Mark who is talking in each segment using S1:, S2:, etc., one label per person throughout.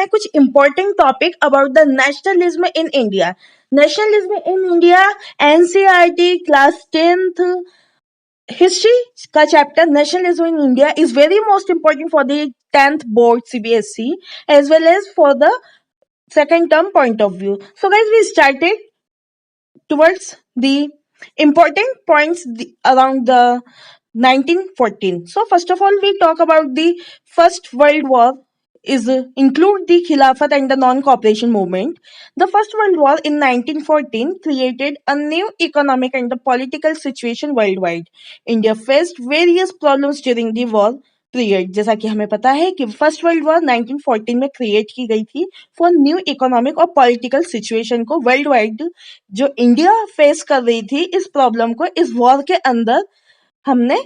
S1: हैं कुछ important topic about the nationalism in India. Nationalism in India NCERT class 10th history का chapter nationalism in India is very most important for the 10th board CBSE as well as for the second term point of view. So guys, we started towards the important points around the 1914. So first of all, we talk about the First World War is include the Khilafat and the non-cooperation movement. The First World War in 1914 created a new economic and the political situation worldwide. India faced various problems during the war period. जैसा कि हमें पता है कि first world war 1914 में create की गई थी फॉर न्यू इकोनॉमिक और पॉलिटिकल सिचुएशन को वर्ल्ड वाइड जो इंडिया फेस कर रही थी इस प्रॉब्लम को इस वॉर के अंदर हमने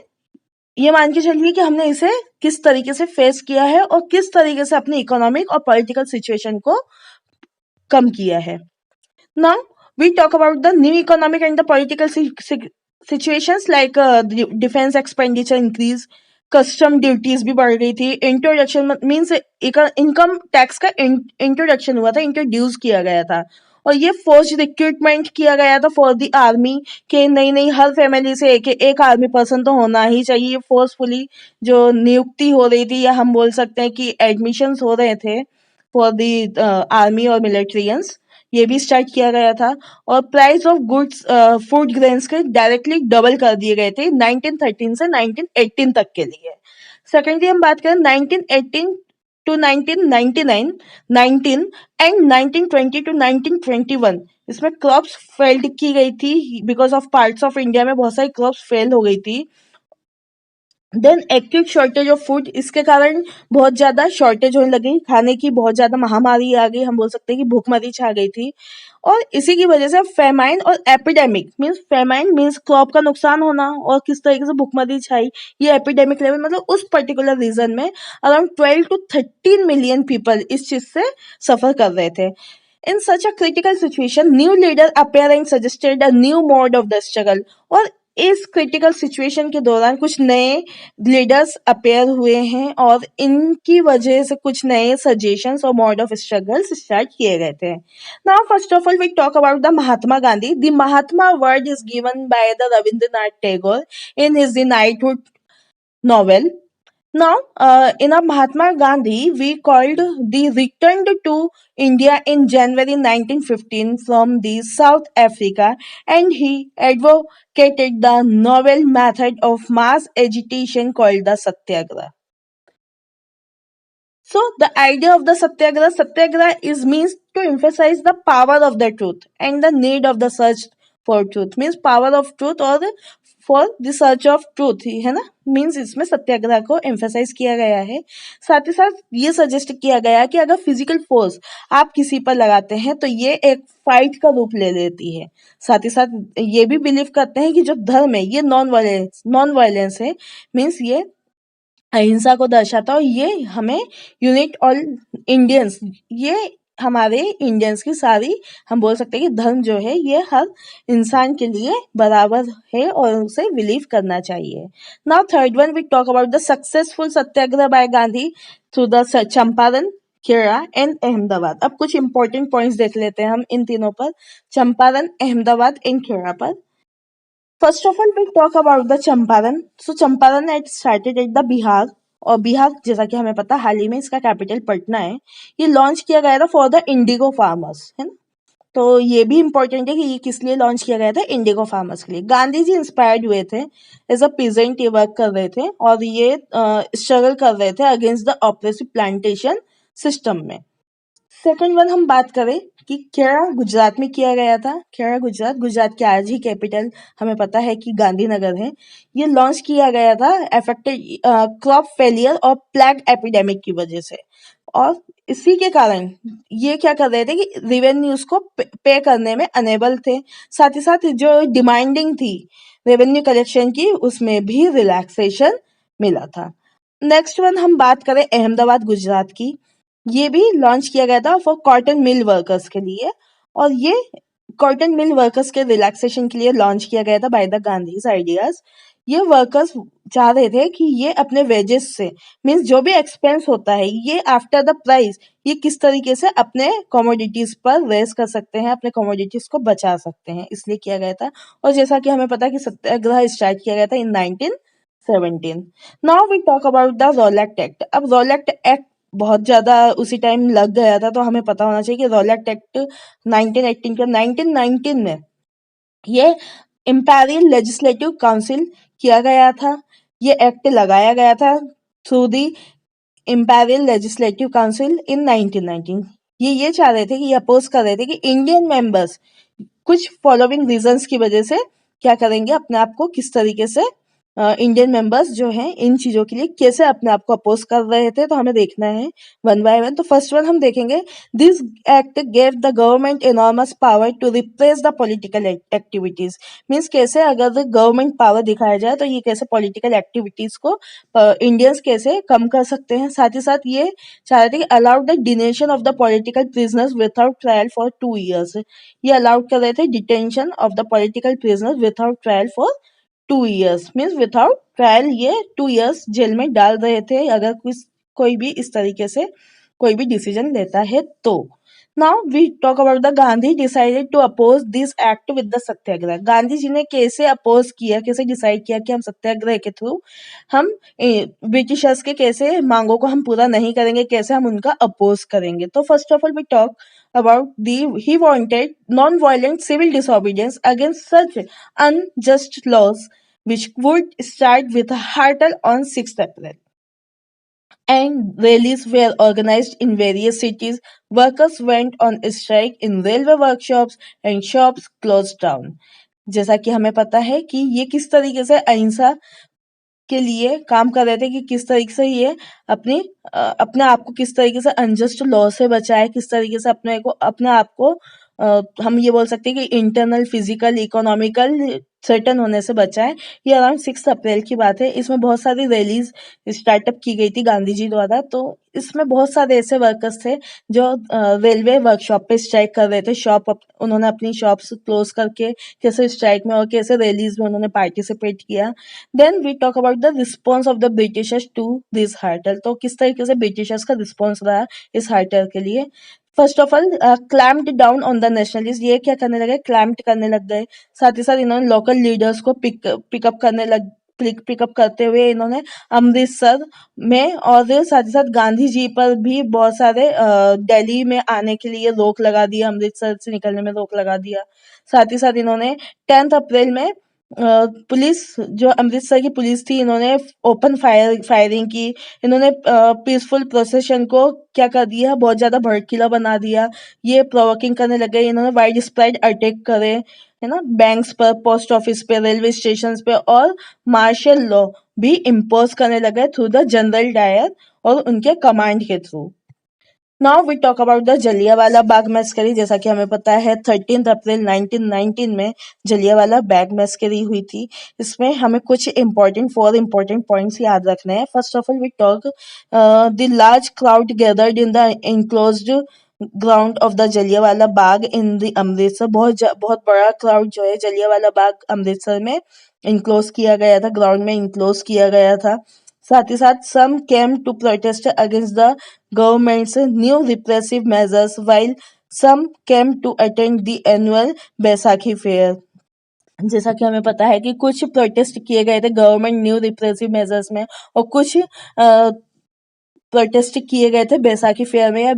S1: ये मान के चलिए कि हमने इसे किस तरीके से फेस किया है और किस तरीके से अपनी इकोनॉमिक और पॉलिटिकल सिचुएशन को कम किया है। Now we talk about the new economic and the political situations like defence expenditure increase, custom duties भी बढ़ गई थी, इंट्रोडक्शन मीन्स इनकम टैक्स का इंट्रोडक्शन हुआ था, इंट्रोड्यूस किया गया था और ये फोर्स रिक्रूटमेंट किया गया था फॉर द आर्मी के नई हर फैमिली से एक आर्मी पर्सन तो होना ही चाहिए। फोर्सफुली जो नियुक्ति हो रही थी या हम बोल सकते हैं कि एडमिशंस हो रहे थे फॉर द आर्मी और मिलिट्रियंस, ये भी स्टार्ट किया गया था और price of goods food grains के डायरेक्टली डबल कर दिए गए थे 1913 से 1918 तक के लिए। सेकेंडली हम बात करें 1918 टू 1999, 19 एंड 1920 टू 1921 इसमें क्रॉप्स फेल्ड की गई थी because of parts of India में बहुत सारी क्रॉप्स फेल हो गई थी। Then acute shortage of food, इसके कारण बहुत ज्यादा शॉर्टेज होने लगी, खाने की बहुत ज्यादा महामारी आ गई, हम बोल सकते हैं कि भूखमरी छा गई थी और इसी की वजह से फेमाइन और epidemic means famine means crop का नुकसान होना और किस तरीके से भूखमरी छाई, ये एपिडेमिक लेवल मतलब उस पर्टिकुलर रीजन में अराउंड 12 to 13 मिलियन पीपल इस चीज से सफर कर रहे थे। In such a critical situation, new leader appeared and suggested a new mode of the struggle. और इस क्रिटिकल सिचुएशन के दौरान कुछ नए लीडर्स अपेयर हुए हैं और इनकी वजह से कुछ नए सजेशंस और मोड ऑफ स्ट्रगल्स स्टार्ट किए गए थे। Now first of all we talk about the Mahatma Gandhi. The Mahatma word is given by the Rabindranath Tagore in his the knighthood novel. Now, in a Mahatma Gandhi, we called the returned to India in January 1915 from the South Africa, and he advocated the novel method of mass agitation called the Satyagraha. So, the idea of the Satyagraha is means to emphasize the power of the truth and the need of the search for truth, means power of truth और for the search of truth, है ना, means इसमें सत्याग्रह को emphasise किया गया है। साथ ही साथ ये सजेस्ट किया गया कि अगर फिजिकल फोर्स आप किसी पर लगाते हैं तो ये एक फाइट का रूप ले लेती है। साथ ही साथ ये भी बिलीव करते हैं कि जो धर्म है ये नॉन वायलेंस है, मीन्स ये अहिंसा को दर्शाता है और ये हमें यूनिट ऑल इंडियंस, ये हमारे इंडियंस की सारी हम बोल सकते हैं कि धर्म जो है ये हर इंसान के लिए बराबर है और उसे बिलीव करना चाहिए। Now third one we talk about the successful satyagraha by Gandhi through the Champaran, Kheda and Ahmedabad. अब कुछ इंपॉर्टेंट पॉइंट्स देख लेते हैं हम इन तीनों पर, चंपारण, अहमदाबाद एंड खेड़ा पर। First of all we talk about the Champaran. So Champaran at started at the Bihar, और बिहार जैसा कि हमें पता हाल ही में इसका कैपिटल पटना है। ये लॉन्च किया गया था फॉर द इंडिगो फार्मर्स, है ना, तो ये भी इंपॉर्टेंट है कि ये किस लिए लॉन्च किया गया था, इंडिगो फार्मर्स के लिए। गांधी जी इंस्पायर्ड हुए थे, एज अ पीजेंट ये वर्क कर रहे थे और ये स्ट्रगल कर रहे थे against the oppressive plantation system में। सेकंड वन हम बात करें कि खेड़ा गुजरात में किया गया था। खेड़ा गुजरात की आज ही कैपिटल हमें पता है कि गांधीनगर है। ये लॉन्च किया गया था अफेक्टेड क्रॉप फेलियर और प्लेग एपिडेमिक की वजह से, और इसी के कारण ये क्या कर रहे थे कि रेवेन्यूज को पे करने में अनेबल थे। साथ ही साथ जो डिमांडिंग थी रेवेन्यू कलेक्शन की उसमें भी रिलैक्सेशन मिला था। नेक्स्ट वन हम बात करें अहमदाबाद गुजरात की। ये भी लॉन्च किया गया था फॉर कॉटन मिल वर्कर्स के लिए, और ये कॉटन मिल वर्कर्स के रिलैक्सेशन के लिए लॉन्च किया गया था बाय द गांधीज आइडियाज। ये वर्कर्स चाह रहे थे कि ये अपने वेजेस से मीन्स जो भी एक्सपेंस होता है ये आफ्टर द प्राइस ये किस तरीके से अपने कमोडिटीज पर रेस कर सकते हैं, अपने कमोडिटीज को बचा सकते हैं, इसलिए किया गया था। और जैसा कि हमें पता है कि सत्याग्रह स्टार्ट किया गया था in 1917। Now we talk about the Rowlatt Act. अब रॉलेट एक्ट बहुत ज्यादा उसी टाइम लग गया था, तो हमें पता होना चाहिए कि रॉलेट एक्ट 1918 के 1919 में ये इम्पेरियल लेजिस्लेटिव काउंसिल किया गया था। ये एक्ट लगाया गया था through the imperial legislative council in 1919। ये चाह रहे थे कि ये अपोज कर रहे थे कि इंडियन मेंबर्स कुछ फॉलोइंग रीजंस की वजह से क्या करेंगे, अपने आप को किस तरीके से इंडियन मेंबर्स जो हैं इन चीजों के लिए कैसे अपने आप को अपोज कर रहे थे, तो हमें देखना है वन बाय वन। तो फर्स्ट वन हम देखेंगे, this act gave the government enormous power to repress the political activities. Means कैसे अगर गवर्नमेंट पावर दिखाया जाए तो ये कैसे पॉलिटिकल एक्टिविटीज को इंडियंस कैसे कम कर सकते हैं। साथ ही साथ ये चाह रहे थे कि allowed the detention of the political prisoners without trial for 2 years। ये अलाउड कर रहे थे detention of the political prisoners without trial for 2 years। Means without trial ये 2 years जेल में डाल रहे थे अगर कोई भी इस तरीके से कोई भी डिसीजन लेता है तो। Now we talk about the Gandhi decided to oppose this act with the satyagraha. Gandhi ji ने कैसे अपोज किया, कैसे डिसाइड किया कि हम सत्याग्रह के थ्रू हम ब्रिटिशर्स के कैसे मांगों को हम पूरा नहीं करेंगे, कैसे हम उनका अपोज करेंगे। तो first of all we talk about he wanted non-violent civil disobedience against such unjust laws which would start with a hurtle on 6th April. And rallies were organized in various cities. Workers went on strike in railway workshops and shops closed down. जैसा कि हमें पता है कि ये किस तरीके से अहिंसा के लिए काम कर रहे थे कि किस तरीके से ये अपने आप को किस तरीके से अनजस्ट लॉ से बचाए, किस तरीके से अपने आप को हम ये बोल सकते हैं कि इंटरनल फिजिकल इकोनॉमिकल थ्रेटन होने से बचाए। ये अराउंड 6 अप्रैल की बात है। इसमें बहुत सारी रैलीज स्टार्टअप की गई थी गांधी जी द्वारा। तो इसमें बहुत सारे ऐसे वर्कर्स थे जो रेलवे वर्कशॉप पे स्ट्राइक कर रहे थे। उन्होंने अपनी शॉप्स क्लोज करके कैसे स्ट्राइक में और कैसे रैलीज में उन्होंने पार्टिसिपेट किया। Then we talk about the response of the Britishers to this hartal. तो किस तरीके से ब्रिटिशर्स का रिस्पॉन्स रहा इस हर्टल के लिए। First of all clamped down on the nationalist. ये क्या करने लगे, क्लैम्प्ड करने लग गए। साथ ही साथ इन्होंने लोकल लीडर्स को पिकअप करते हुए इन्होंने अमृतसर में और साथ ही साथ गांधी जी पर भी बहुत सारे दिल्ली में आने के लिए रोक लगा दिया, अमृतसर से निकलने में रोक लगा दिया। साथ ही साथ इन्होंने 10 अप्रैल में पुलिस जो अमृतसर की पुलिस थी इन्होंने ओपन फायरिंग की। इन्होंने पीसफुल प्रोसेशन को क्या कर दिया, बहुत ज्यादा भड़कीला बना दिया। ये प्रोवोकिंग करने लगे। इन्होंने वाइड स्प्रेड अटैक करे, है ना, बैंक्स पर, पोस्ट ऑफिस पे, रेलवे स्टेशन पे, और मार्शल लॉ भी इम्पोज करने लगे थ्रू द जनरल डायर और उनके कमांड के through. Now we talk about the Jallianwala Bagh massacre. जैसा कि हमें पता है 13 अप्रैल 1919 में जलियांवाला बाग मैसेकर हुई थी। इसमें हमें कुछ फोर इम्पोर्टेंट पॉइंट्स याद रखने हैं। First of all we talk the large crowd gathered in the enclosed ground of the Jallianwala Bagh in the Amritsar. बहुत बड़ा क्राउड जो है जलियांवाला बाग अमृतसर में इनक्लोज किया गया था, ग्राउंड में इनक्लोज किया गया था। साथ ही साथ some came to protest against the government's new repressive measures, while some came to attend the annual Baisakhi fair. जैसा कि हमें पता है कि कुछ प्रोटेस्ट किए गए थे गवर्नमेंट न्यू रिप्रेसिव मेजर्स में और कुछ प्रोटेस्ट किए गए थे बैसाखी फेयर में या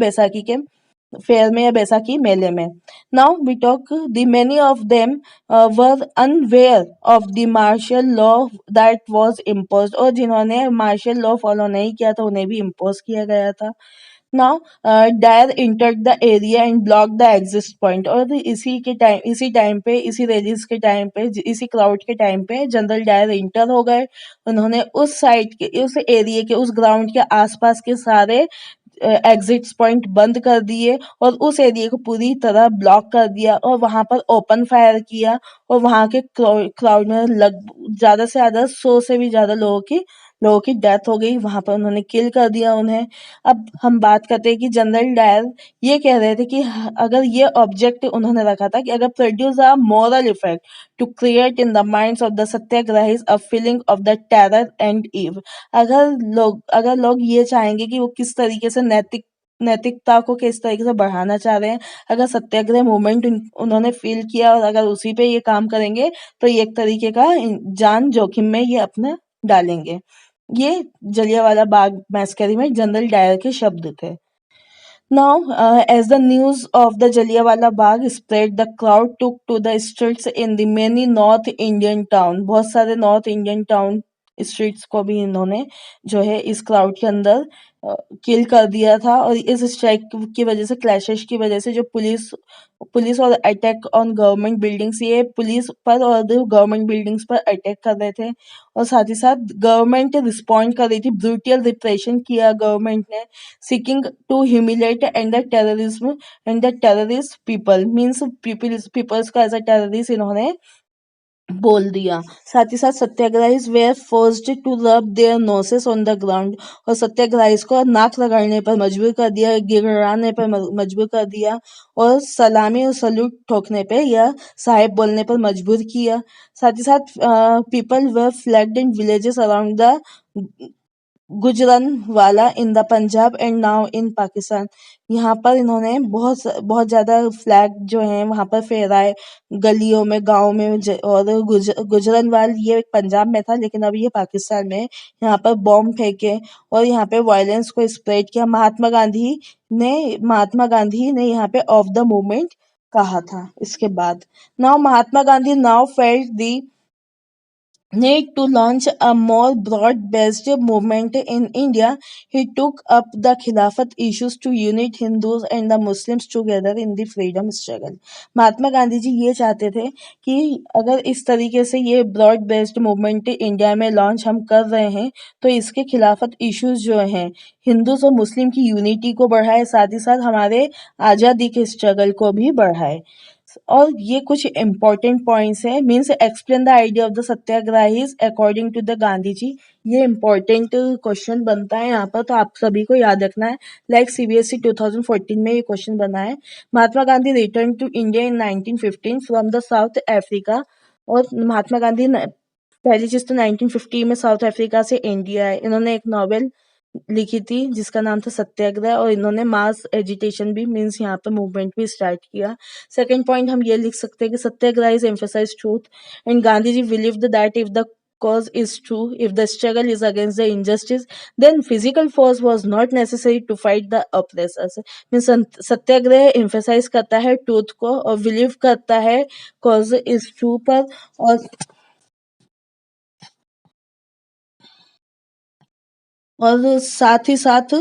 S1: बैसाखी मेले में। Now we talk the many of them were unaware of the martial law that was imposed. और जिन्होंने मार्शल लॉ फॉलो नहीं किया था उन्हें भी इम्पोज किया गया था। Now Dyer entered the area and block the exit point. और इसी टाइम पे इसी रैलीज के टाइम पे इसी क्राउड के टाइम पे जनरल डायर इंटर हो गए। उन्होंने उस साइड के, उस एरिया के, उस ग्राउंड के आसपास के सारे एग्जिट पॉइंट बंद कर दिए और उस एरिया को पूरी तरह ब्लॉक कर दिया और वहां पर ओपन फायर किया और वहां के क्राउड में ज्यादा से ज्यादा 100 से भी ज्यादा लोगों की लोगों की डेथ हो गई, वहां पर उन्होंने किल कर दिया उन्हें। अब हम बात करते हैं कि जनरल डायर ये कह रहे थे कि अगर ये ऑब्जेक्ट उन्होंने रखा था कि अगर produce a moral effect to create in the minds of the satyagrahis a feeling of the terror and awe. अगर लोग ये चाहेंगे कि वो किस तरीके से नैतिकता को किस तरीके से बढ़ाना चाह रहे हैं, अगर सत्याग्रह मूवमेंट उन्होंने फील किया और अगर उसी पे ये काम करेंगे तो ये एक तरीके का जान जोखिम में ये अपना डालेंगे। ये जलियांवाला बाग मैसेकर में जनरल डायर के शब्द थे। Now, as the news of the Jallianwala Bagh spread, the crowd took to the streets in the many North Indian town. बहुत सारे North Indian town streets को भी इन्होंने जो है इस क्राउड के अंदर किल कर दिया था। और इस स्ट्राइक की वजह से, क्लैशेस की वजह से, जो पुलिस और अटैक ऑन गवर्नमेंट बिल्डिंग्स, ये पुलिस पर और गवर्नमेंट बिल्डिंग्स पर अटैक कर रहे थे और साथ ही साथ गवर्नमेंट रिस्पॉन्ड कर रही थी, ब्रूटल रिप्रेशन किया गवर्नमेंट ने, seeking to humiliate and the terrorism and the terrorist people means peoples का ऐसा टेररिस्ट इन्होंने बोल दिया। साथ ही साथ satyagrahis were forced to rub their noses on the ground, और सत्याग्रहीज को नाक रगड़ने पर मजबूर कर दिया, गिड़गिड़ाने पर मजबूर कर दिया और सलामी और सल्यूट ठोकने पे या साहेब बोलने पर मजबूर किया। साथ ही साथ people were flogged in villages around the Gujranwala in the Punjab and now in Pakistan. यहाँ पर इन्होंने बहुत ज़्यादा फ्लैग जो हैं वहाँ पर फहराए गलियों में, गाँव में और गुजरनवाल ये पंजाब में था लेकिन अब ये पाकिस्तान में है। यहाँ पर बॉम्ब फेंके और यहाँ पे वायलेंस को स्प्रेड किया। महात्मा गांधी ने यहाँ पे ऑफ द मूवमेंट कहा था। इसके बाद Mahatma Gandhi now felt the need to launch a more broad-based movement in India. He took up the Khilafat issues to unite Hindus and the Muslims together in the freedom struggle. Mahatma Gandhi ji ये चाहते थे कि अगर इस तरीके से ये ब्रॉड बेस्ड मूवमेंट इंडिया में लॉन्च हम कर रहे हैं तो इसके खिलाफत इश्यूज जो हैं हिंदूज और मुस्लिम की यूनिटी को बढ़ाए, साथ ही साथ हमारे आज़ादी के स्ट्रगल को भी बढ़ाए। और ये कुछ इम्पोर्टेंट पॉइंट्स हैं। Means explain the idea of the satyagrahis according to the Gandhi ji. ये इम्पोर्टेंट क्वेश्चन बनता है यहाँ पर, तो आप सभी को याद रखना है। लाइक सीबीएसई 2014 में ये क्वेश्चन बना है। Mahatma Gandhi return to India in 1915 from the South Africa. और महात्मा गांधी पहली चीज तो 1950 में साउथ अफ्रीका से इंडिया आए। इन्होंने एक नॉवेल लिखी थी जिसका नाम था सत्याग्रह, और इन्होंने मास एजिटेशन भी मीन्स यहाँ पर मूवमेंट भी स्टार्ट किया। सेकंड पॉइंट हम ये लिख सकते हैं कि satyagraha is emphasise truth and Gandhi ji believed that if the cause is true, if the struggle is against the injustice, then physical force was not necessary to fight the oppressors. Means satyagraha emphasise करता है truth को और believe करता है cause is true पर, और साथ ही साथ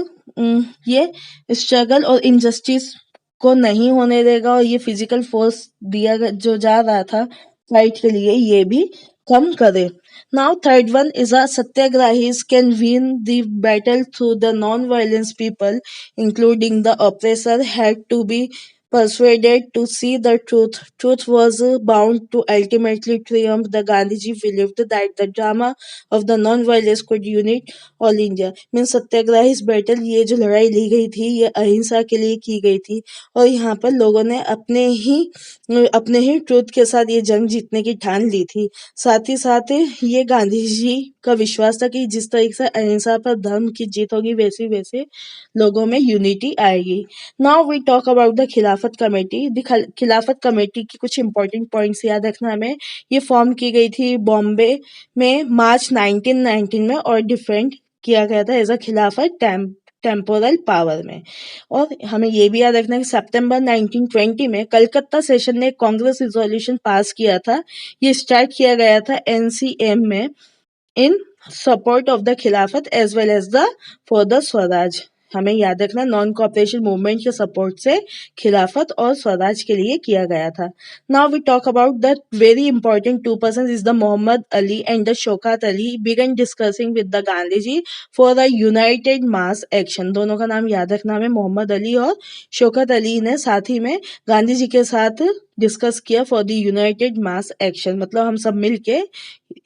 S1: ये स्ट्रगल और इनजस्टिस को नहीं होने देगा, और ये फिजिकल फोर्स जो जा रहा था फाइट के लिए ये भी कम करे। Now third one is a satyagrahis can win the battle through the non violence people including the oppressor had to be persuaded to see the truth. Truth was bound to ultimately triumph. The Gandhiji believed that the drama of the non-violence could unite all India. Means satyagraha is battle, ये जो लड़ाई ली गई थी ये अहिंसा के लिए की गई थी, और यहाँ पर लोगों ने अपने ही ट्रूथ के साथ ये जंग जीतने की ठान ली थी। साथ ही साथ ये गांधी जी का विश्वास था कि जिस तरीके से अहिंसा पर धर्म की जीत होगी वैसे वैसे लोगों में यूनिटी आएगी। Now we talk about the Khilafat committee. Khilafat committee की कुछ इंपॉर्टेंट पॉइंट्स याद रखना हमें। ये फॉर्म की गई थी बॉम्बे में मार्च 1919 में और डिफेंड किया गया था एज अ खिलाफत टेम्पोरल पावर में। और हमें ये भी याद रखना है कि सितंबर 1920 में कलकत्ता सेशन ने कांग्रेस रिजोल्यूशन पास किया था। ये स्टार्ट किया गया था एनसीएम में in support of the Khilafat as well as the for the swaraj. हमें याद रखना नॉन कॉपरेशन मूवमेंट के सपोर्ट से खिलाफत और स्वराज के लिए किया गया था। Now we talk about the very important two person is the Mohammad Ali and the Shaukat Ali began discussing with the Gandhi ji for the united mass action. दोनों का नाम याद रखना हमें, मोहम्मद अली और शौकत अली ने साथ ही में गांधी जी के साथ डिस्कस किया for the united mass action, मतलब हम सब मिलके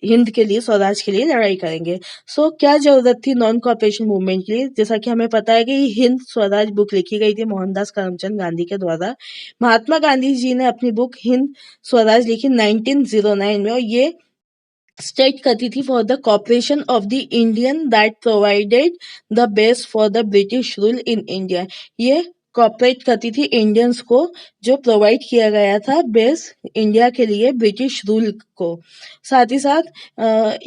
S1: हिंद के लिए, स्वराज के लिए लड़ाई करेंगे। सो क्या जरूरत थी नॉन कॉपरेशन मूवमेंट के लिए? जैसा कि हमें पता है कि हिंद स्वराज बुक लिखी गई थी मोहनदास करमचंद गांधी के द्वारा। महात्मा गांधी जी ने अपनी बुक हिंद स्वराज लिखी 1909 में, और ये स्टेट करती थी for the cooperation of the Indian that provided the base for the British rule in India. ये कॉपरेट करती थी इंडियंस को, जो प्रोवाइड किया गया था बेस इंडिया के लिए ब्रिटिश रूल को। साथ ही साथ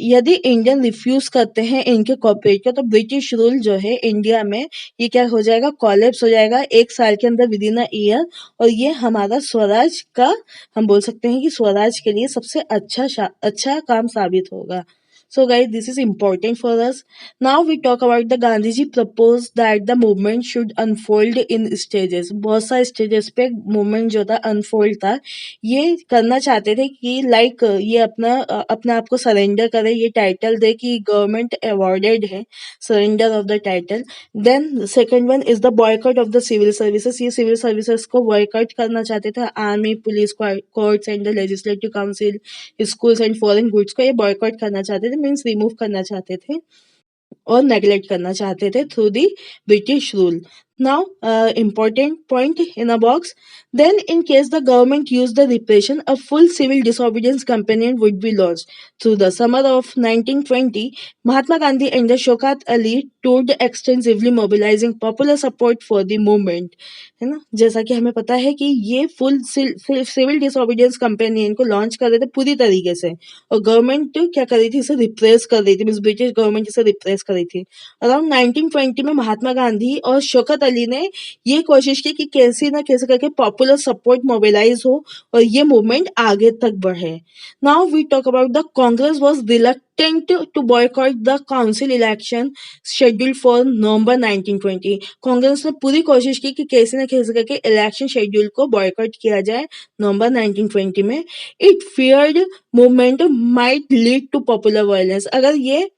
S1: यदि इंडियन रिफ्यूज करते हैं इनके कॉपरेट को, तो ब्रिटिश रूल जो है इंडिया में ये क्या हो जाएगा, कोलैप्स हो जाएगा 1 साल के अंदर, विद इन अ ईयर। और ये हमारा स्वराज का, हम बोल सकते हैं कि स्वराज के लिए सबसे अच्छा काम साबित होगा। So guys, this is important for us. Now we talk about the Gandhi ji proposed that the movement should unfold in stages. बहुत सारे stages पे movement जो था unfold था। ये करना चाहते थे कि like ये अपने आप को surrender करे, ये title दे कि government awarded है, surrender of the title. Then second one is the boycott of the civil services. ये civil services को boycott करना चाहते थे, army, police, courts and the legislative council, schools and foreign goods को ये boycott करना चाहते थे, मीन्स रिमूव करना चाहते थे और नेग्लेक्ट करना चाहते थे through the British rule. Now, important point in a box. Then, in case the government used the repression, a full civil disobedience campaign would be launched. Through the summer of 1920, Mahatma Gandhi and the Shaukat Ali toured extensively, mobilizing popular support for the movement. है ना, जैसा कि हमें पता है कि ये full civil disobedience campaign इनको लॉन्च कर रहे थे पूरी तरीके से, और गवर्नमेंट क्या कर रही थी, इसे रिप्रेस कर रही थी, मींस ब्रिटिश गवर्नमेंट इसे रिप्रेस कर रही थी। अराउंड 1920 में महात्मा गांधी और शौकत अली ने ये कोशिश की कि कैसे ना कैसे करके पॉपुलर सपोर्ट मोबिलाइज हो और ये मूवमेंट आगे तक बढ़े। Now we talk about the Congress was reluctant to boycott the council election scheduled for November 1920। Congress ने पूरी कोशिश की कि कैसे ना कैसे करके इलेक्शन शेड्यूल को बॉयकॉट किया जाए नवंबर 1920 में। It feared movement might lead to popular violence. अगर ये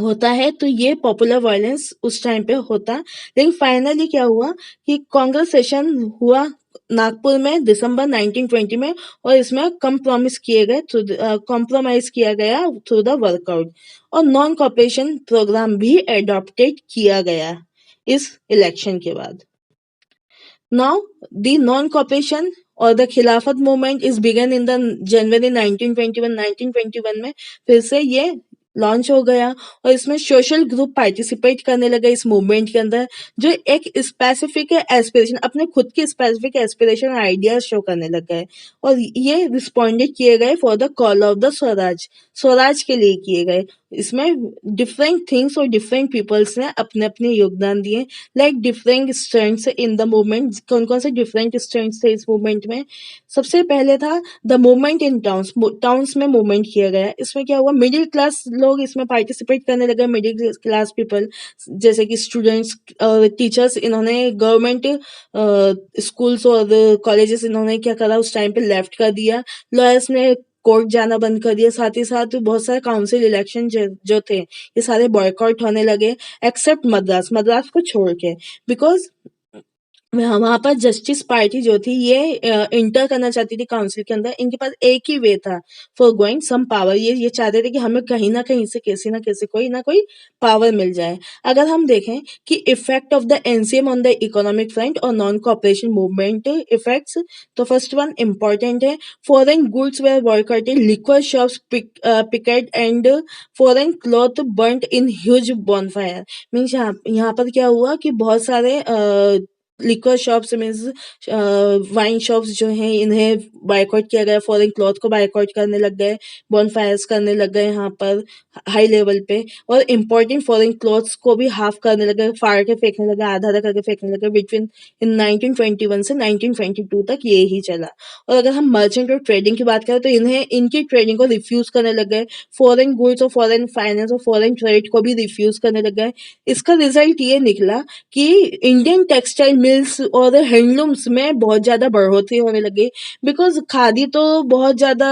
S1: होता है तो ये पॉपुलर वायलेंस उस टाइम पे होता, लेकिन फाइनली क्या हुआ कि कांग्रेस सेशन हुआ नागपुर में दिसंबर 1920 में, और इसमें कॉम्प्रोमाइज किया गया थ्रू द वर्कआउट, और नॉन कॉपरेशन प्रोग्राम भी एडॉप्टेड किया गया इस इलेक्शन के बाद। Now, the non-cooperation or the खिलाफत movement is begin in the January 1921। 1921 में फिर से ये लॉन्च हो गया, और इसमें सोशल ग्रुप पार्टिसिपेट करने लगे इस मूवमेंट के अंदर, जो एक स्पेसिफिक एस्पिरेशन, अपने खुद के स्पेसिफिक एस्पिरेशन आइडियाज शो करने लग गए, और ये रिस्पॉन्डेड किए गए for the call of the Swaraj के लिए किए गए। इसमें डिफरेंट थिंग्स और डिफरेंट पीपल्स ने अपने अपने योगदान दिए, like different strengths in the movement. कौन कौन से डिफरेंट स्ट्रेंथ्स थे इस मूवमेंट में? सबसे पहले था द मूवमेंट इन टाउन्स में मूवमेंट किया गया। इसमें क्या हुआ, मिडिल क्लास लोग इसमें पार्टिसिपेट करने लगे, मिडिल क्लास पीपल जैसे कि स्टूडेंट्स और टीचर्स। इन्होंने गवर्नमेंट स्कूल्स और कॉलेजेस इन्होंने क्या करा, उस टाइम पे लेफ्ट कर दिया। लॉयर्स ने कोर्ट जाना बंद कर दिया। साथ ही साथ बहुत सारे काउंसिल इलेक्शन जो थे ये सारे बॉयकॉट होने लगे, एक्सेप्ट मद्रास को छोड़ के, बिकॉज वहां पर जस्टिस पार्टी जो थी ये इंटर करना चाहती थी काउंसिल के अंदर। इनके पास एक ही वे था फॉर गोइंग सम पावर, ये चाहते थे कि हमें कहीं ना कहीं से कैसे ना कैसे कोई ना कोई पावर मिल जाए। अगर हम देखें कि effect of the NCM on the economic front और नॉन कॉपरेशन मूवमेंट इफेक्ट्स, तो फर्स्ट वन इम्पोर्टेंट है, foreign goods were boycotted, liquid shops picket and foreign cloth burned in huge bonfire. Means यहाँ पर क्या हुआ कि बहुत सारे liquor shops means wine shops जो हैं इन्हें बायकॉट किया गया, फॉरेन क्लॉथ को बायकॉट करने लग गए, बॉनफायर्स करने लग गए यहाँ पर हाई लेवल पे, और इम्पोर्टेंट फॉरेन क्लॉथ्स को भी हाफ करने लगे, फाड़ के फेंकने लगे, आधा आधा करके फेंकने लगे। बिटवीन इन 1921 से 1922 तक ये ही चला। और अगर हम मर्चेंट और ट्रेडिंग की बात करें तो इन्हें इनकी ट्रेडिंग को रिफ्यूज करने लग गए, फॉरेन गुड्स और फॉरेन फाइनेंस और फॉरेन ट्रेड को भी रिफ्यूज करने लग गए। इसका रिजल्ट ये निकला कि इंडियन टेक्सटाइल मिल्स और हैंडलूम्स में बहुत ज्यादा बढ़ोतरी होने लगी, बिकॉज खादी तो बहुत ज्यादा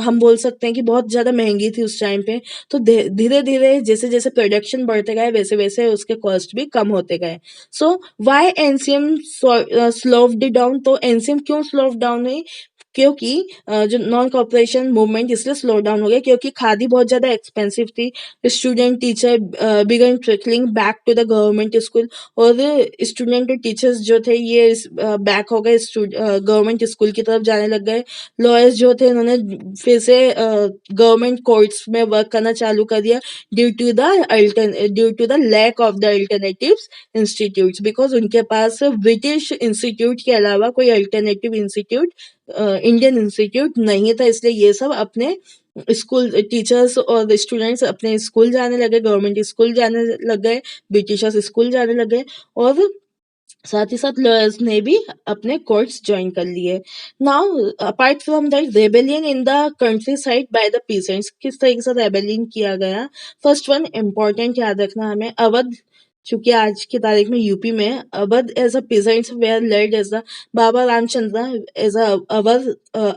S1: हम बोल सकते हैं कि बहुत ज्यादा महंगी थी उस टाइम पे। तो धीरे धीरे जैसे जैसे प्रोडक्शन बढ़ते गए वैसे वैसे उसके कॉस्ट भी कम होते गए। So why NCM slowed down, तो एनसीएम क्यों स्लोव डाउन हुई? क्योंकि जो नॉन कॉपरेशन मूवमेंट इसलिए स्लो डाउन हो गया क्योंकि खादी बहुत ज़्यादा एक्सपेंसिव थी। Student teacher began trickling back to the government school, और स्टूडेंट और टीचर्स जो थे ये बैक हो गए, गवर्नमेंट स्कूल की तरफ जाने लग गए। लॉयर्स जो थे उन्होंने फिर से गवर्नमेंट कोर्ट्स में वर्क करना चालू कर दिया due to the lack of the alternatives institutes, because उनके पास ब्रिटिश इंस्टीट्यूट के अलावा कोई अल्टरनेटिव इंस्टीट्यूट, इंडियन इंस्टीट्यूट नहीं था। इसलिए ये सब अपने स्कूल टीचर्स और स्टूडेंट्स अपने स्कूल जाने लगे, गवर्नमेंट स्कूल जाने लग गए, ब्रिटिशर्स स्कूल जाने लगे, और साथ ही साथ लॉयर्स ने भी अपने कोर्ट्स ज्वाइन कर लिए। Now apart from that, rebellion in the country side by the peasants, किस तरीके से रेबेलियन किया गया। फर्स्ट वन इम्पोर्टेंट याद रखना हमें, अवध, चूंकि आज की तारीख में यूपी में है, Awadh as a peasants were led as a, Baba Ramchandra as a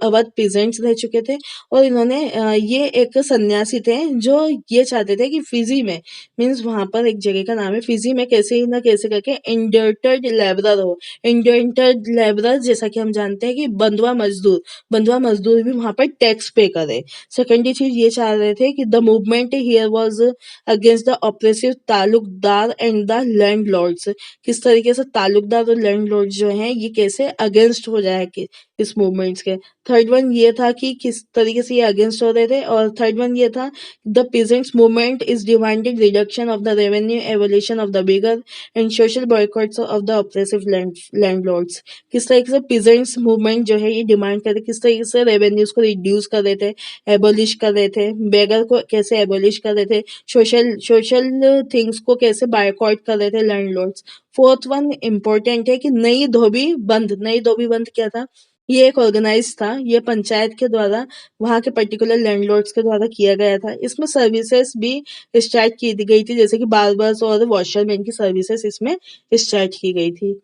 S1: Awadh peasants रह चुके थे, और इन्होंने ये एक सन्यासी थे जो ये चाहते थे कि फिजी में, मीन्स वहां पर एक जगह का नाम है, फिजी में कैसे ही ना कैसे करके इंडेंटर्ड लेबरर हो। इंडेंटर्ड लेबरर जैसा कि हम जानते हैं कि बंधुआ मजदूर भी वहां पर टैक्स पे करे। सेकेंडरी चीज ये चाह रहे थे कि the movement here was against the oppressive Talukdar and the landlords, किस तरीके से तालुकदार और लैंडलॉर्ड जो हैं ये कैसे अगेंस्ट हो जाए कि इस मूवमेंट्स के। थर्ड वन ये था कि किस तरीके से ये अगेंस्ट हो रहे थे, और थर्ड वन ये था the peasants movement is demanded reduction of the revenue, evolution of the begar and social boycotts of the oppressive landlords. किस तरीके से पीजेंट्स मूवमेंट जो है ये डिमांड करे, किस तरीके से रेवेन्यूज को रिड्यूस कर रहे थे, एबोलिश कर रहे थे, बेगर को कैसे एबोलिश कर रहे थे, सोशल थिंग्स को कैसे बायकॉट कर रहे थे लैंडलॉर्ड्स। फोर्थ वन इम्पोर्टेंट है कि नई धोबी बंद क्या था, ये एक ऑर्गेनाइज था, ये पंचायत के द्वारा वहां के पर्टिकुलर लैंडलॉर्ड्स के द्वारा किया गया था। इसमें सर्विसेज भी स्टार्ट की गई थी, जैसे कि बार्बर्स और वॉशरमैन की सर्विसेज इसमें स्टार्ट की गई थी।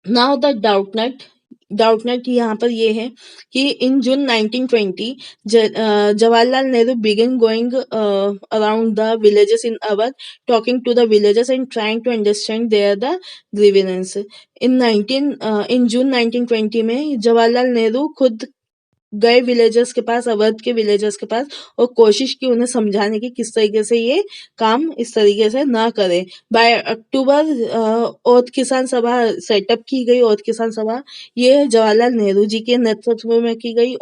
S1: नाउ द डाउटनट यहाँ पर ये है कि in June 1920 Jawaharlal Nehru began going around the villages in Awadh, talking to the villages and trying to understand their the grievances. In June 1920 में जवाहरलाल नेहरू खुद गए विलेजर्स के पास, अवध के विलेजर्स के पास, और कोशिश की उन्हें समझाने की किस तरीके से ये काम इस तरीके से ना करें। बाय अक्टूबर औद किसान सभा सेटअप की गई। औद किसान सभा ये जवाहरलाल नेहरू जी के नेतृत्व में की गई,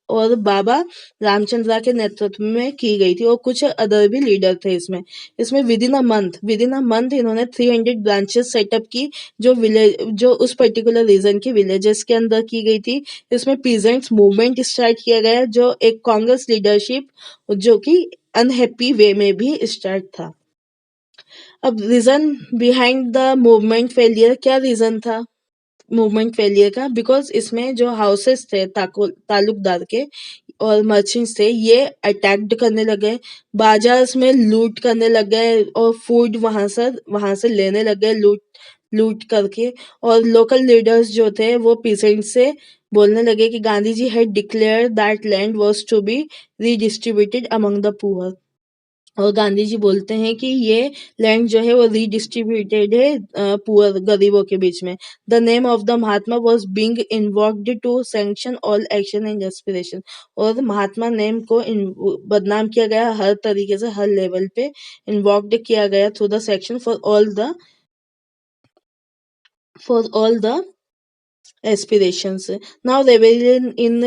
S1: और बाबा रामचंद्र के नेतृत्व में की गई थी, और कुछ अदर भी लीडर थे इसमें विद इन अ मंथ इन्होंने 300 ब्रांचेस सेटअप की, जो उस पर्टिकुलर रीजन के विलेजेस के अंदर की गई थी। इसमें पीजेंट्स मूवमेंट स्टार्ट किया गया, जो एक कांग्रेस लीडरशिप जो कि अनहैप्पी वे में भी स्टार्ट था। अब reason behind the movement failure, क्या रीजन था मूवमेंट फेलियर का? बिकॉज इसमें जो हाउसेस थे ताल्लुकदार के और मर्चेंट्स थे, ये अटैक्ड करने लगे, बाजार में लूट करने लग गए, और फूड वहां से लेने लग गए लूट करके। और लोकल लीडर्स जो थे वो पीसेंट से बोलने लगे कि Gandhi ji had declare that land was to be redistributed among the poor, और गांधी जी बोलते हैं कि ये लैंड जो है वो रीडिस्ट्रीब्यूटेड है पुअर, गरीबों के बीच में। The name of the Mahatma was being invoked to sanction all action and aspiration, और महात्मा नेम को बदनाम किया गया हर तरीके से, हर लेवल पे इन्वोक्ड किया गया through the section for all the aspirations. Now rebellion in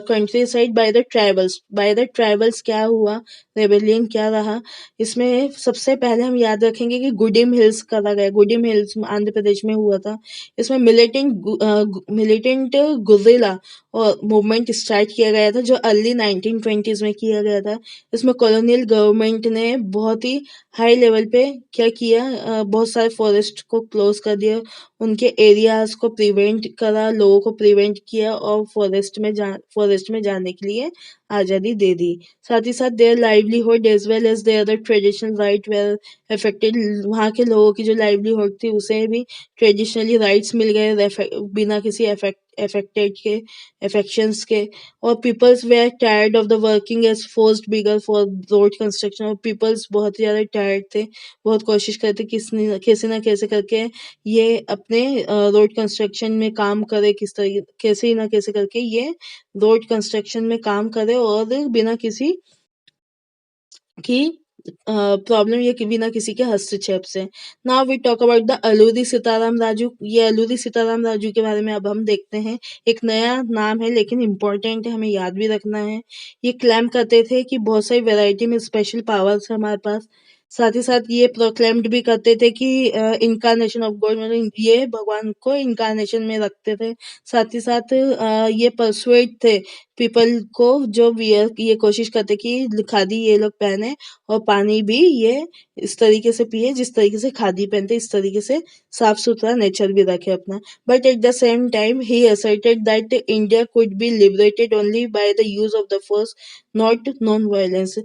S1: countryside by the tribals क्या हुआ, रेबेलियन क्या रहा? इसमें सबसे पहले हम याद रखेंगे कि गुडिम हिल्स करा गया। गुडिम हिल्स आंध्र प्रदेश में हुआ था। इसमें मिलिटेंट गुर्रिला और मूवमेंट स्टार्ट किया गया था, जो अर्ली 1920s में किया गया था। इसमें कॉलोनियल गवर्नमेंट ने बहुत ही हाई लेवल पे क्या किया, बहुत सारे फॉरेस्ट को क्लोज कर दिया, उनके एरियाज को प्रिवेंट करा, लोगों को प्रिवेंट किया, और फॉरेस्ट में जाने के लिए आज़ादी दे दी। साथ ही साथ their livelihood as well as their other traditional right were affected. वहाँ के लोगों की जो लाइवलीहुड थी उसे भी ट्रेडिशनली राइट्स मिल गए बिना किसी अफेक्टेड के अफेक्शंस के। और peoples were tired of the working as forced begar for road construction. और पीपल्स बहुत ही ज़्यादा टायर्ड थे, बहुत कोशिश करते कैसे ना कैसे करके ये अपने रोड कंस्ट्रक्शन में काम करे, कैसे ना कैसे करके ये रोड कंस्ट्रक्शन में काम करे और बिना किसी की प्रॉब्लम या बिना किसी के हस्तक्षेप से। Now we talk about the Alluri Sitarama Raju. ये अलूरी सीताराम राजू के बारे में अब हम देखते हैं। एक नया नाम है लेकिन इम्पोर्टेंट है, हमें याद भी रखना है। ये क्लेम करते थे कि बहुत सारी वैरायटी में स्पेशल पावर्स है हमारे पास। साथ ही साथ ये प्रोक्लेम्ड भी करते थे कि इनकारनेशन ऑफ गॉड, मतलब ये भगवान को इनकारनेशन में रखते थे। साथ ही साथ ये परसुएट थे पीपल को, जो ये कोशिश करते कि खादी ये लोग पहने और पानी भी ये इस तरीके से पिए जिस तरीके से खादी पहनते, इस तरीके से साफ सुथरा नेचर भी रखे अपना। But at the same time he asserted that India could be liberated only by the use of the force, not non violence.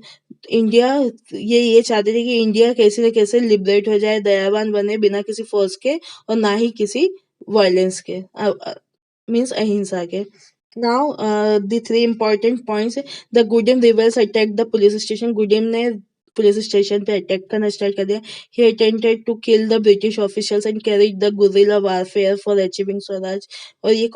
S1: India ये चाहते थे कि इंडिया कैसे न कैसे लिबरेट हो जाए, दयावान बने बिना किसी फोर्स के और ना ही किसी वायलेंस के, मीन्स अहिंसा के। Now, the three important points. The Gudem rebels attacked the police station. Gudem ने पुलिस स्टेशन पे अटैक करना स्टार्ट कर दिया। He attempted to kill the British officials and carried the guerrilla warfare for achieving Swaraj. और ये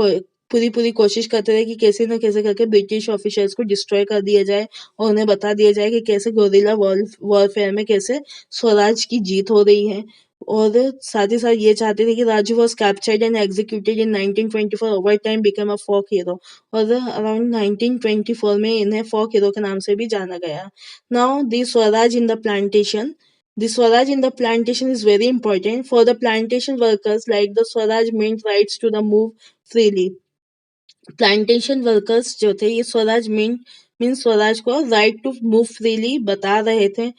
S1: पूरी कोशिश करते रहे कि कैसे न कैसे करके ब्रिटिश ऑफिसर्स को डिस्ट्रॉय कर दिया जाए और उन्हें बता दिया जाए कि कैसे गुरिल्ला वॉरफेयर में कैसे स्वराज की जीत हो रही है। और साथ ही साथ ये चाहते थे कि Raju was captured and executed in 1924, over time become a folk hero. और अराउंड 1924 में इन्हें फोक हीरो के नाम से भी जाना गया। Now the Swaraj in the plantation. The Swaraj in the plantation is very important. For the plantation workers, like the Swaraj meant rights to the move freely. Plantation workers जो थे ये स्वराज मीन स्वराज को राइट टू मूव फ्रीली बता रहे थे।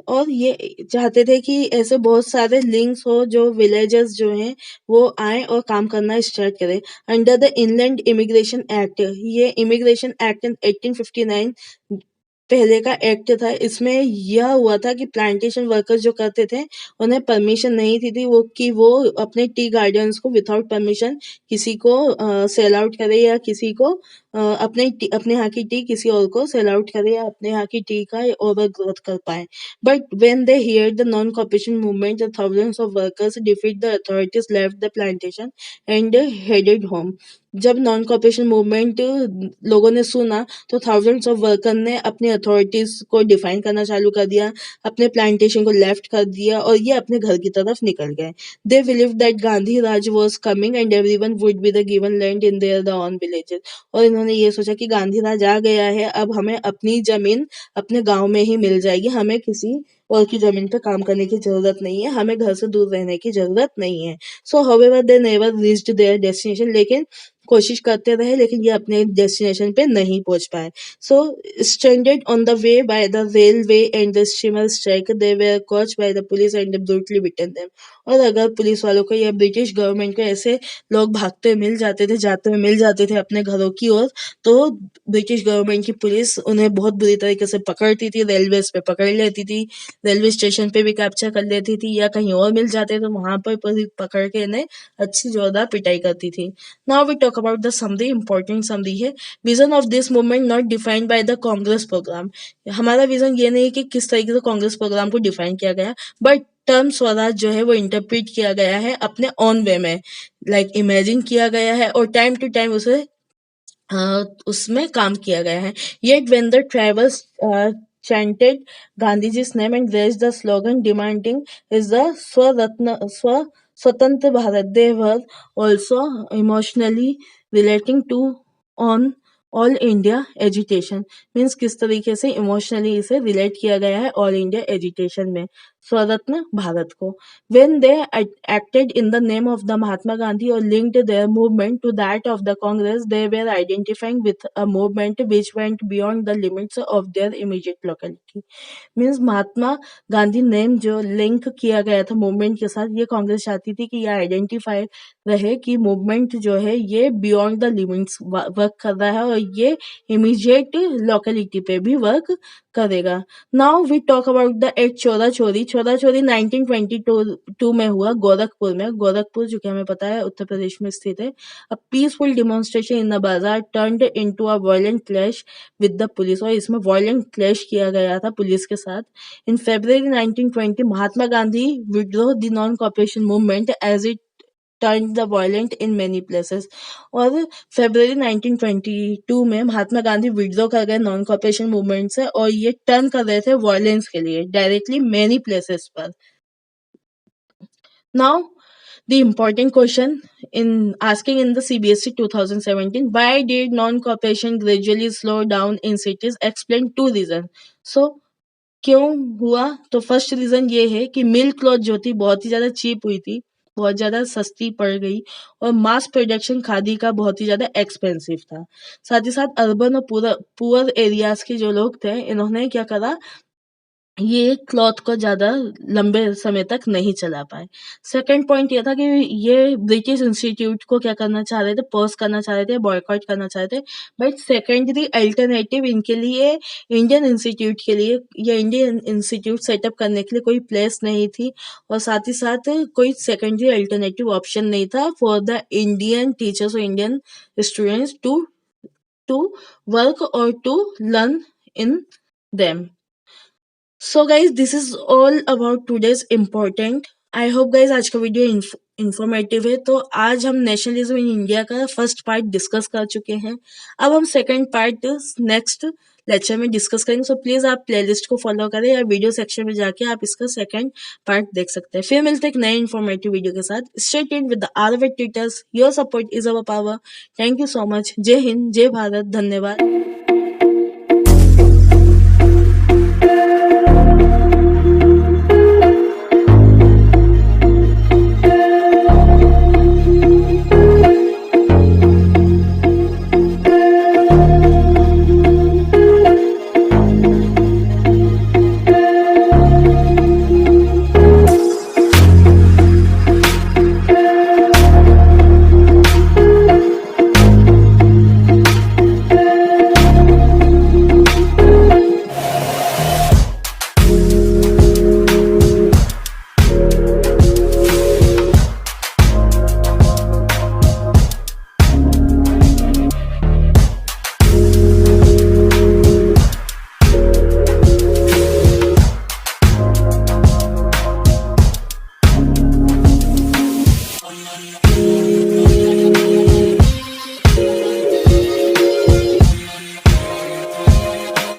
S1: और ये चाहते थे कि ऐसे बहुत सारे लिंक्स हो जो विलेजर्स जो हैं वो आए और काम करना स्टार्ट करें। Under the inland immigration act, ये इमिग्रेशन एक्ट 1859 पहले का एक्ट था। इसमें यह हुआ था कि प्लांटेशन वर्कर्स जो करते थे उन्हें परमिशन नहीं थी वो अपने टी गार्डन्स को विदाउट परमिशन किसी को सेल आउट करे या किसी को अपने यहाँ की टी किसी और को सेल आउट करे या अपने यहाँ की टी का ओवर ग्रोथ कर पाए। But when they hear the non cooperation movement, the thousands of workers defeat the authorities, left the plantation and headed home. जब नॉन कॉपरेशन मूवमेंट लोगों ने सुना तो थाउजेंड्स ऑफ वर्कर ने अपनी अथॉरिटीज को डिफाइन करना चालू कर दिया, अपने प्लांटेशन को लेफ्ट कर दिया और ये अपने घर की तरफ निकल गए। They believe that Gandhi Raj was coming and everyone would be the given land in their own villages. और इन्होंने ये सोचा कि गांधी राज आ गया है, अब हमें अपनी जमीन अपने गांव में ही मिल जाएगी, हमें किसी और की जमीन पे काम करने की जरूरत नहीं है, हमें घर से दूर रहने की जरूरत नहीं है। सो however they never reached there destination, लेकिन कोशिश करते रहे लेकिन ये अपने डेस्टिनेशन पे नहीं पहुंच पाए। So stranded on the way by the railway and the steamer strike, they were caught by the police and brutally beaten them. और अगर पुलिस वालों को या ब्रिटिश गवर्नमेंट को ऐसे लोग भागते हुए मिल जाते थे, जाते हुए मिल जाते थे अपने घरों की ओर, तो ब्रिटिश गवर्नमेंट की पुलिस उन्हें बहुत बुरी तरीके से पकड़ती थी, रेलवेज पे पकड़ लेती थी, रेलवे स्टेशन पे भी कैप्चर कर लेती थी, या कहीं और मिल जाते तो वहां पर पकड़ के इन्हें अच्छी जोरदार पिटाई करती थी। Now we talk about the summary, important summary है। Vision of this movement not defined by the Congress programme. हमारा विजन ये नहीं कि किस तरीके से कांग्रेस प्रोग्राम को डिफाइन किया गया, बट टर्म स्वराज जो है वो इंटरप्रेट किया गया है अपने ऑन वे में, लाइक इमेजिन किया गया है और टाइम टू टाइम उसे उसमें काम किया गया है। Yet when the travelers chanted Gandhiji's name and raised the slogan demanding is the Swatantra Bharat, they were also emotionally relating to on all India agitation. Means किस तरीके से इमोशनली इसे रिलेट किया गया है ऑल इंडिया एजुटेशन में। स्वरत्न भारत को. When they acted in the name of the Mahatma Gandhi or linked their movement to that of the Congress, they were identifying with a movement which went beyond the limits of their immediate locality. Means Mahatma Gandhi name जो link किया गया था movement के साथ, ये कांग्रेस चाहती थी कि ये आइडेंटिफाई रहे कि मूवमेंट जो है ये बियॉन्ड द लिमिट्स वर्क कर रहा है और ये इमीडिएट लोकेलिटी पे भी वर्क करेगा. Now we talk about the at Chaura Chauri. चोरा चोरी 1922 में हुआ गोरखपुर में. गोरखपुर जो कि हमें पता है उत्तर प्रदेश में स्थित है. A peaceful demonstration in the bazaar turned into a violent clash with the police. और इसमें वायलेंट क्लैश किया गया था पुलिस के साथ. इन February 1920 Mahatma Gandhi withdrew the non-cooperation movement as it turned the violent in many places. और February 1922 में Mahatma Gandhi withdraw कर गए नॉन कॉपरेशन मूवमेंट से और ये टर्न कर रहे थे वायलेंस के लिए डायरेक्टली मेनी प्लेसेस पर. Now the important question in asking in the CBSE 2017, why did non-cooperation gradually slow down in cities? Explain two reasons. So क्यों हुआ? तो फर्स्ट रीजन ये है कि मिल्क क्लॉथ जो थी बहुत ही ज्यादा चीप हुई थी, बहुत ज्यादा सस्ती पड़ गई और मास प्रोडक्शन खादी का बहुत ही ज्यादा एक्सपेंसिव था. साथ ही साथ अर्बन और पुअर एरियाज के जो लोग थे इन्होंने क्या करा, ये क्लॉथ को ज्यादा लंबे समय तक नहीं चला पाए. सेकंड पॉइंट ये था कि ये ब्रिटिश इंस्टीट्यूट को क्या करना चाह रहे थे, पोस्ट करना चाह रहे थे, बॉयकॉट करना चाह रहे थे. बट सेकेंडरी अल्टरनेटिव इनके लिए इंडियन इंस्टीट्यूट के लिए या इंडियन इंस्टीट्यूट सेटअप करने के लिए कोई प्लेस नहीं थी और साथ ही साथ कोई सेकेंडरी अल्टरनेटिव ऑप्शन नहीं था फॉर द इंडियन टीचर्स और इंडियन स्टूडेंट्स टू वर्क और to learn in them. So guys this is all about today's important. I hope guys आज का वीडियो इंफॉर्मेटिव है. तो आज हम नेशनलिज्म इन इंडिया का फर्स्ट पार्ट डिस्कस कर चुके हैं. अब हम सेकंड पार्ट नेक्स्ट लेक्चर में डिस्कस करेंगे. सो प्लीज आप प्लेलिस्ट को फॉलो करें या वीडियो सेक्शन में जाके आप इसका सेकंड पार्ट देख सकते हैं. फिर मिलते हैं एक नए इन्फॉर्मेटिव वीडियो के साथ. Stay tuned with the Arvet tutors. Your support is our power. Thank you so much. Jai Hind, जय भारत, धन्यवाद.